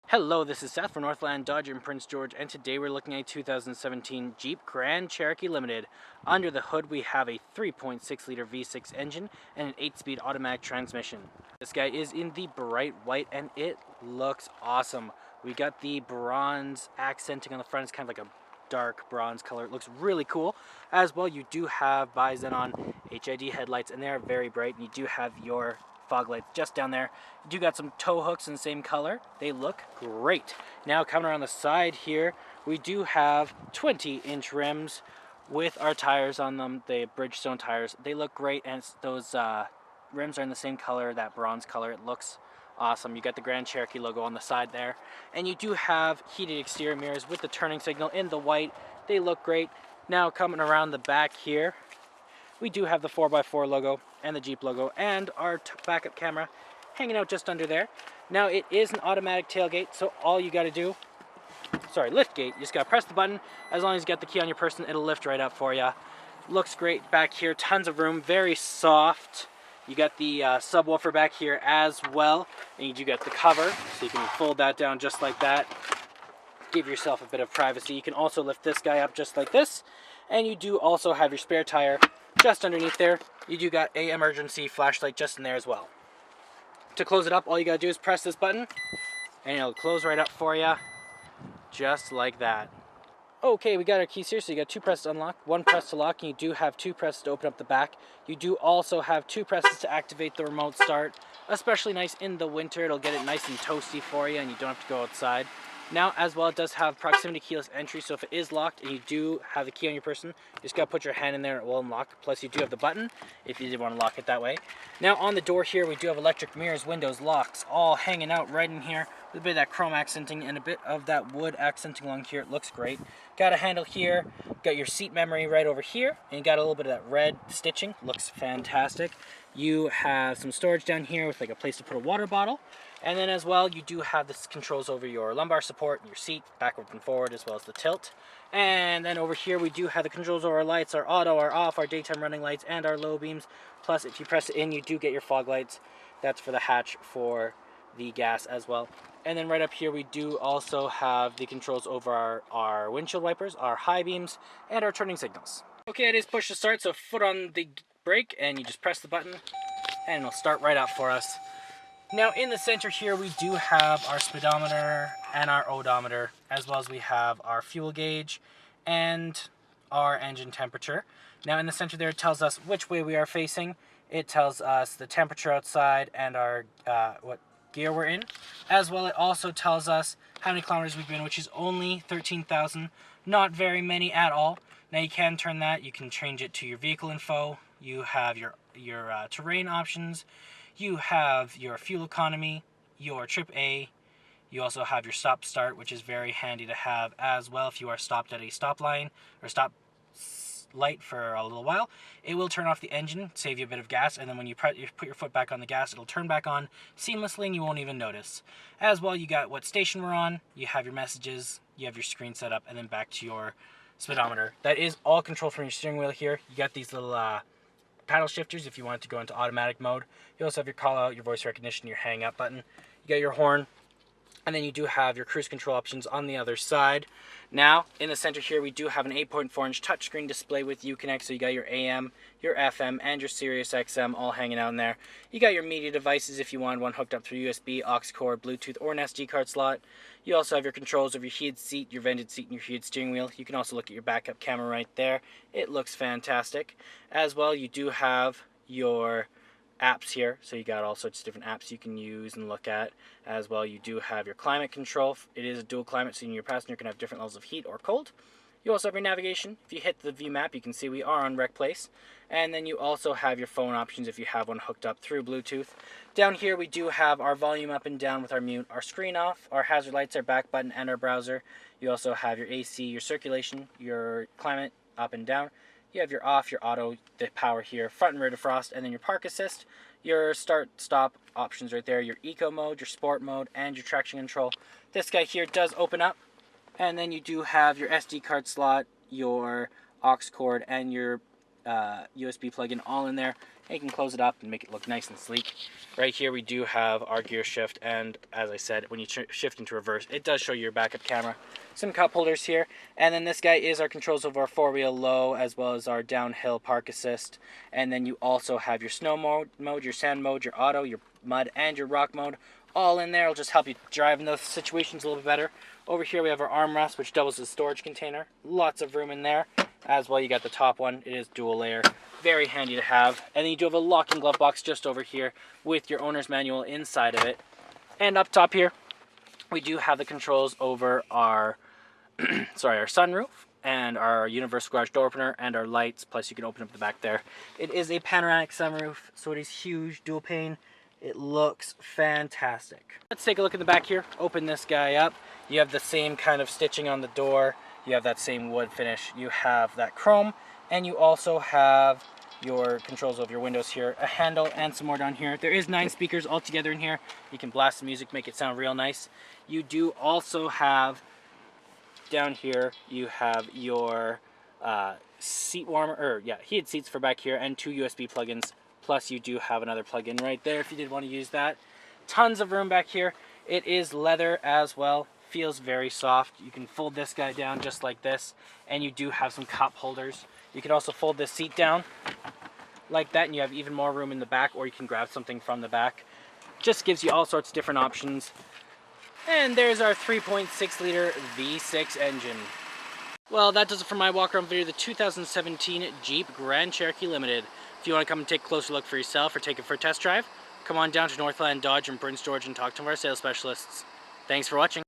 Hello, this is Seth from Northland Dodge in Prince George, and today we're looking at a 2017 Jeep Grand Cherokee Limited. Under the hood we have a 3.6 liter V6 engine and an 8-speed automatic transmission. This guy is in the bright white and it looks awesome. We got the bronze accenting on the front. It's kind of like a dark bronze color. It looks really cool. As well, you do have bi-xenon HID headlights and they are very bright, and you do have your fog lights just down there. You do got some tow hooks in the same color. They look great. Now coming around the side here, we do have 20-inch rims with our tires on them, the Bridgestone tires. They look great, and those rims are in the same color, that bronze color. It looks awesome. You got the Grand Cherokee logo on the side there, and you do have heated exterior mirrors with the turning signal in the white. They look great. Now coming around the back here, we do have the 4x4 logo and the Jeep logo and our backup camera hanging out just under there. Now it is an automatic tailgate, so all you got to do, lift gate, you just got to press the button. As long as you got the key on your person, it'll lift right up for you. Looks great back here, tons of room, very soft. You got the subwoofer back here as well, and you do got the cover, so you can fold that down just like that. Give yourself a bit of privacy. You can also lift this guy up just like this, and you do also have your spare tire just underneath there. You do got a emergency flashlight just in there as well. To close it up, all you gotta do is press this button and it'll close right up for you, just like that. Okay, we got our keys here, so you got 2 presses to unlock, 1 press to lock, and you do have 2 presses to open up the back. You do also have 2 presses to activate the remote start, especially nice in the winter. It'll get it nice and toasty for you and you don't have to go outside. Now, as well, it does have proximity keyless entry, so if it is locked and you do have the key on your person, you just gotta put your hand in there and it will unlock. Plus, you do have the button if you did want to lock it that way. Now, on the door here, we do have electric mirrors, windows, locks, all hanging out right in here with a bit of that chrome accenting and a bit of that wood accenting along here. It looks great. Got a handle here, got your seat memory right over here, and you got a little bit of that red stitching. Looks fantastic. You have some storage down here with like a place to put a water bottle. And then as well, you do have this controls over your lumbar support, your seat, backward and forward, as well as the tilt. And then over here, we do have the controls over our lights, our auto, our off, our daytime running lights, and our low beams. Plus, if you press it in, you do get your fog lights. That's for the hatch for the gas as well. And then right up here, we do also have the controls over our windshield wipers, our high beams, and our turning signals. Okay, it is push to start, so foot on the brake, and you just press the button, and it'll start right up for us. Now in the center here, we do have our speedometer and our odometer, as well as we have our fuel gauge and our engine temperature. Now in the center there, it tells us which way we are facing. It tells us the temperature outside and our what gear we're in. As well, it also tells us how many kilometers we've been, which is only 13,000, not very many at all. Now you can turn that, you can change it to your vehicle info. You have your terrain options. You have your fuel economy, your trip A. You also have your stop start, which is very handy to have as well. If you are stopped at a stop line or stop light for a little while, it will turn off the engine, save you a bit of gas, and then when you put your foot back on the gas, it'll turn back on seamlessly and you won't even notice. As well, you got what station we're on, you have your messages, you have your screen set up, and then back to your speedometer. That is all controlled from your steering wheel here. You got these little paddle shifters if you want it to go into automatic mode. You also have your call out, your voice recognition, your hang up button. You got your horn, and then you do have your cruise control options on the other side. Now in the center here, we do have an 8.4-inch touchscreen display with Uconnect, so you got your AM, your FM, and your Sirius XM all hanging out in there. You got your media devices if you want one hooked up through USB, aux cord, Bluetooth, or an SD card slot. You also have your controls of your heated seat, your vented seat, and your heated steering wheel. You can also look at your backup camera right there. It looks fantastic. As well, you do have your apps here, so you got all sorts of different apps you can use and look at. As well, you do have your climate control. It is a dual climate, so your passenger can have different levels of heat or cold. You also have your navigation. If you hit the view map, you can see we are on Rec Place. And then you also have your phone options if you have one hooked up through Bluetooth. Down here, we do have our volume up and down with our mute, our screen off, our hazard lights, our back button, and our browser. You also have your AC, your circulation, your climate up and down. You have your off, your auto, the power here, front and rear defrost, and then your park assist, your start, stop options right there, your eco mode, your sport mode, and your traction control. This guy here does open up, and then you do have your SD card slot, your aux cord, and your USB plug-in all in there. And you can close it up and make it look nice and sleek. Right here we do have our gear shift, and as I said, when you shift into reverse, it does show you your backup camera. Some cup holders here, and then this guy is our controls of our four-wheel low as well as our downhill park assist. And then you also have your snow mode, your sand mode, your auto, your mud, and your rock mode all in there. It'll just help you drive in those situations a little bit better. Over here we have our armrest, which doubles as a storage container. Lots of room in there. As well, you got the top one. It is dual layer. Very handy to have. And then you do have a locking glove box just over here with your owner's manual inside of it. And up top here, we do have the controls over our our sunroof and our universal garage door opener and our lights. Plus, you can open up the back there. It is a panoramic sunroof, so it is huge, dual pane. It looks fantastic. Let's take a look in the back here. Open this guy up. You have the same kind of stitching on the door. You have that same wood finish. You have that chrome, and you also have your controls of your windows here, a handle, and some more down here. There is 9 speakers all together in here. You can blast the music, make it sound real nice. You do also have down here, you have your seat warmer, or yeah, heated seats for back here, and 2 USB plugins. Plus, you do have another plug-in right there if you did want to use that. Tons of room back here. It is leather as well. Feels very soft. You can fold this guy down just like this, and you do have some cup holders. You can also fold this seat down like that, and you have even more room in the back, or you can grab something from the back. Just gives you all sorts of different options. And there's our 3.6 liter V6 engine. Well, that does it for my walk around video of the 2017 Jeep Grand Cherokee Limited. If you want to come and take a closer look for yourself or take it for a test drive, come on down to Northland Dodge in Prince George and talk to one of our sales specialists. Thanks for watching.